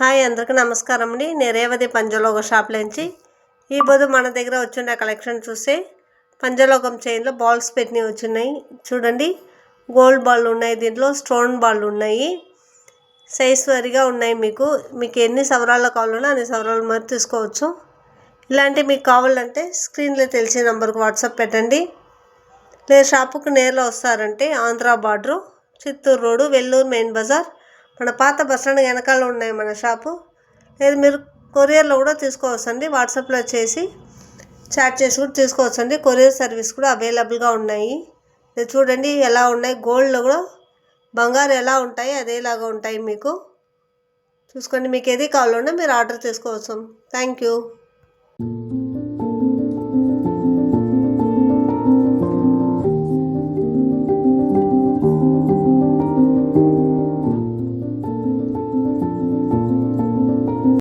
Hi అందరికీ నమస్కారం అండి. నేను రేవతి పంచలోక షాప్లోంచి ఈ పొద్దు మన దగ్గర వచ్చిన కలెక్షన్ చూస్తే పంచలోకం చైన్లో బాల్స్ పెట్టినవి వచ్చినాయి. చూడండి, గోల్డ్ బాల్ ఉన్నాయి, దీంట్లో స్టోన్ బాల్ ఉన్నాయి, సైజ్ వారీగా ఉన్నాయి. మీకు ఎన్ని సవరాల్లో కావాలన్నా అన్ని సవరాలు మరి తీసుకోవచ్చు. ఇలాంటివి మీకు కావాలంటే స్క్రీన్లో తెలిసే నెంబర్కి వాట్సాప్ పెట్టండి. లేదు షాపుకు నేరులో వస్తారంటే Andhra border, Chittoor road, Vellore main బజార్, మన పాత బస్ స్టాండ్ వెనకాల ఉన్నాయి మన షాపు. లేదు మీరు కొరియర్లో కూడా తీసుకోవచ్చండి. వాట్సాప్లో చేసి చాట్ చేసి కూడా తీసుకోవచ్చండి. కొరియర్ సర్వీస్ కూడా అవైలబుల్గా ఉన్నాయి. ఇది చూడండి ఎలా ఉన్నాయి, గోల్డ్లో కూడా బంగారు ఎలా ఉంటాయి అదేలాగా ఉంటాయి. మీకు చూసుకోండి, మీకు ఏది కావాలన్నా మీరు ఆర్డర్ తీసుకోవచ్చు. Thank you.